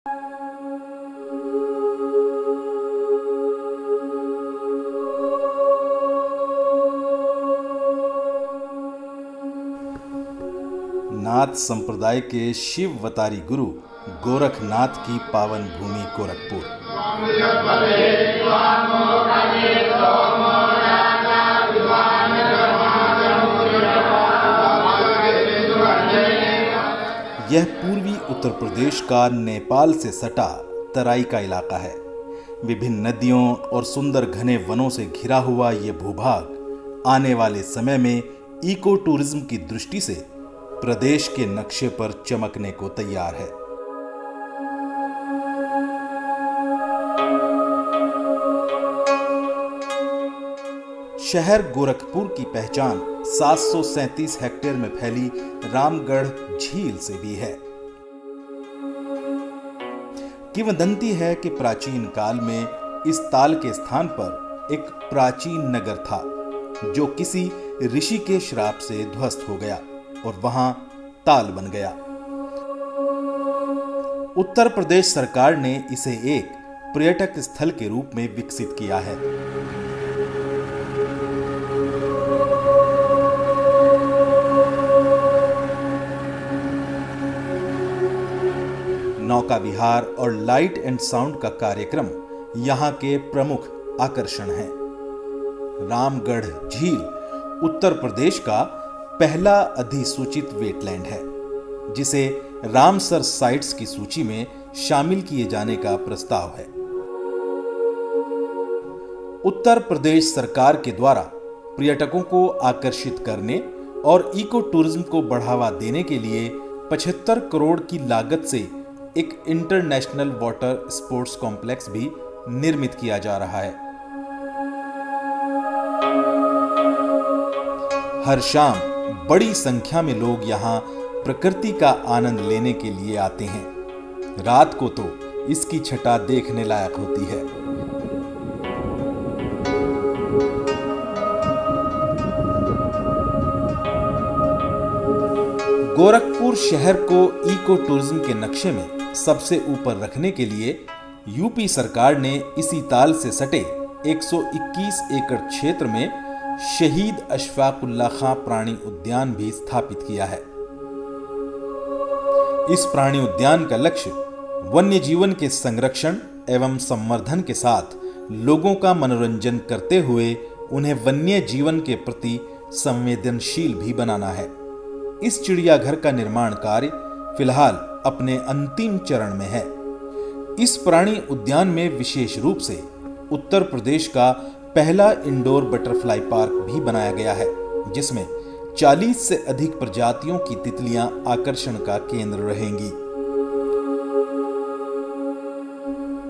नाथ संप्रदाय के शिववतारी गुरु गोरखनाथ की पावन भूमि गोरखपुर। यह पूर्वी उत्तर प्रदेश का नेपाल से सटा तराई का इलाका है। विभिन्न नदियों और सुंदर घने वनों से घिरा हुआ यह भूभाग आने वाले समय में इको टूरिज्म की दृष्टि से प्रदेश के नक्शे पर चमकने को तैयार है। शहर गोरखपुर की पहचान 737 हेक्टेयर में फैली रामगढ़ झील से भी है। किंवदंती है कि प्राचीन काल में इस ताल के स्थान पर एक प्राचीन नगर था जो किसी ऋषि के श्राप से ध्वस्त हो गया और वहां ताल बन गया। उत्तर प्रदेश सरकार ने इसे एक पर्यटक स्थल के रूप में विकसित किया है। नौका विहार और लाइट एंड साउंड का कार्यक्रम यहां के प्रमुख आकर्षण हैं। रामगढ़ झील उत्तर प्रदेश का पहला अधिसूचित वेटलैंड है जिसे रामसर साइट्स की सूची में शामिल किए जाने का प्रस्ताव है। उत्तर प्रदेश सरकार के द्वारा पर्यटकों को आकर्षित करने और इको टूरिज्म को बढ़ावा देने के लिए 75 करोड़ की लागत से एक इंटरनेशनल वाटर स्पोर्ट्स कॉम्प्लेक्स भी निर्मित किया जा रहा है। हर शाम बड़ी संख्या में लोग यहां प्रकृति का आनंद लेने के लिए आते हैं। रात को तो इसकी छटा देखने लायक होती है। गोरखपुर शहर को इको टूरिज्म के नक्शे में सबसे ऊपर रखने के लिए यूपी सरकार ने इसी ताल से सटे 121 एकड़ क्षेत्र में शहीद अशफाकुल्लाह खां प्राणी उद्यान भी स्थापित किया है। इस प्राणी उद्यान का लक्ष्य वन्य जीवन के संरक्षण एवं संवर्धन के साथ लोगों का मनोरंजन करते हुए उन्हें वन्य जीवन के प्रति संवेदनशील भी बनाना है। इस चिड़ियाघर का निर्माण कार्य फिलहाल अपने अंतिम चरण में है। इस प्राणी उद्यान में विशेष रूप से उत्तर प्रदेश का पहला इंडोर बटरफ्लाई पार्क भी बनाया गया है जिसमें 40 से अधिक प्रजातियों की तितलियां आकर्षण का केंद्र रहेंगी।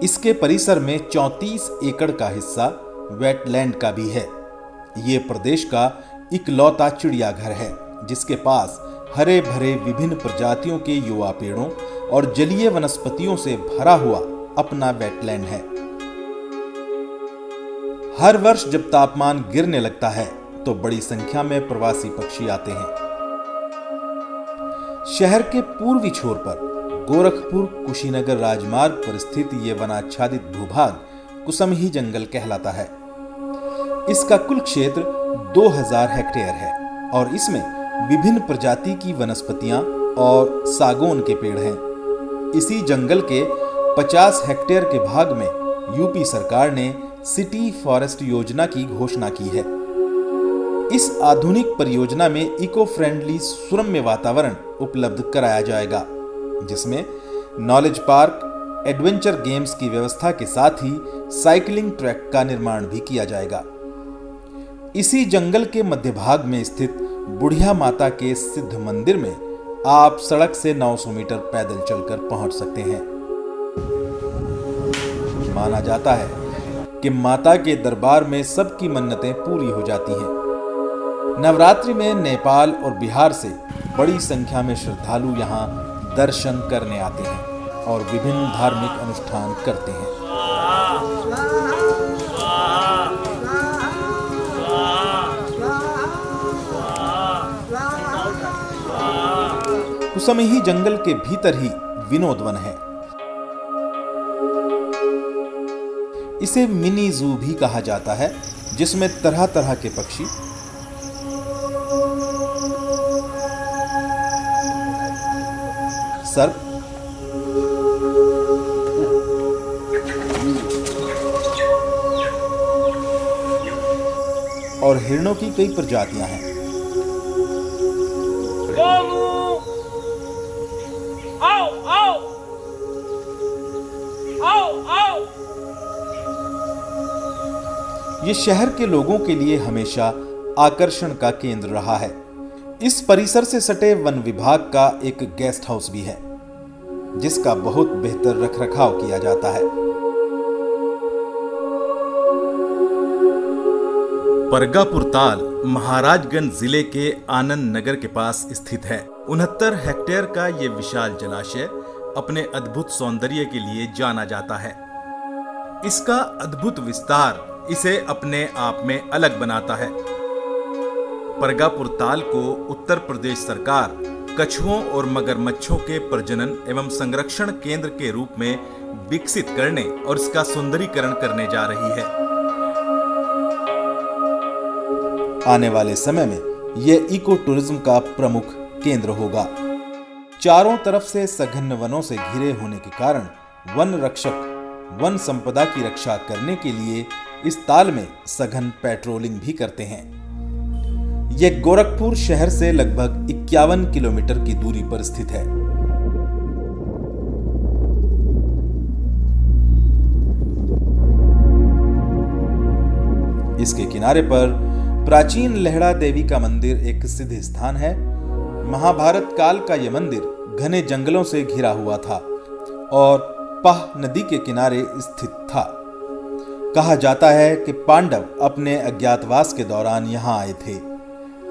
इसके परिसर में 34 एकड़ का हिस्सा वेटलैंड का भी है। ये प्रदेश का इकलौता चिड़ियाघर है जिसके पास हरे भरे विभिन्न प्रजातियों के युवा पेड़ों और जलीय वनस्पतियों से भरा हुआ अपना वेटलैंड है। हर वर्ष जब तापमान गिरने लगता है तो बड़ी संख्या में प्रवासी पक्षी आते हैं। शहर के पूर्वी छोर पर गोरखपुर कुशीनगर राजमार्ग पर स्थित यह वनाच्छादित भूभाग कुसमही जंगल कहलाता है। इसका कुल क्षेत्र 2000 हेक्टेयर है और इसमें विभिन्न प्रजाति की वनस्पतियां और सागौन के पेड़ हैं। इसी जंगल के 50 हेक्टेयर के भाग में यूपी सरकार ने सिटी फॉरेस्ट योजना की घोषणा की है। इस आधुनिक परियोजना में इको फ्रेंडली सुरम्य वातावरण उपलब्ध कराया जाएगा जिसमें नॉलेज पार्क, एडवेंचर गेम्स की व्यवस्था के साथ ही साइकिलिंग ट्रैक का निर्माण भी किया जाएगा। इसी जंगल के मध्य भाग में स्थित बुढ़िया माता के सिद्ध मंदिर में आप सड़क से 900 मीटर पैदल चलकर पहुंच सकते हैं। माना जाता है कि माता के दरबार में सबकी मन्नतें पूरी हो जाती हैं। नवरात्रि में नेपाल और बिहार से बड़ी संख्या में श्रद्धालु यहां दर्शन करने आते हैं और विभिन्न धार्मिक अनुष्ठान करते हैं। कुसमही जंगल के भीतर ही विनोद वन है। इसे मिनी जू भी कहा जाता है, जिसमें तरह तरह के पक्षी, सर्प, और हिरणों की कई प्रजातियां हैं। ये शहर के लोगों के लिए हमेशा आकर्षण का केंद्र रहा है। इस परिसर से सटे वन विभाग का एक गेस्ट हाउस भी है, जिसका बहुत बेहतर रखरखाव किया जाता है। परगापुर ताल महाराजगंज जिले के आनंद नगर के पास स्थित है। 69 हेक्टेयर का ये विशाल जलाशय अपने अद्भुत सौंदर्य के लिए जाना जाता है। इसका अद्भुत विस्तार इसे अपने आप में अलग बनाता है। परगापुर ताल को उत्तर प्रदेश सरकार कछुओं और मगरमच्छों के प्रजनन एवं संरक्षण केंद्र के रूप में विकसित करने और इसका सुंदरीकरण करने जा रही है। आने वाले समय में यह इको टूरिज्म का प्रमुख केंद्र होगा। चारों तरफ से सघन वनों से घिरे होने के कारण वन रक्षक वन संपदा की रक्षा करने के लिए इस ताल में सघन पेट्रोलिंग भी करते हैं। यह गोरखपुर शहर से लगभग 51 किलोमीटर की दूरी पर स्थित है। इसके किनारे पर प्राचीन लेहड़ा देवी का मंदिर एक सिद्ध स्थान है। महाभारत काल का यह मंदिर घने जंगलों से घिरा हुआ था और पाह नदी के किनारे स्थित था। कहा जाता है कि पांडव अपने अज्ञातवास के दौरान यहाँ आए थे।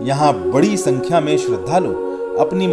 यहाँ बड़ी संख्या में श्रद्धालु अपनी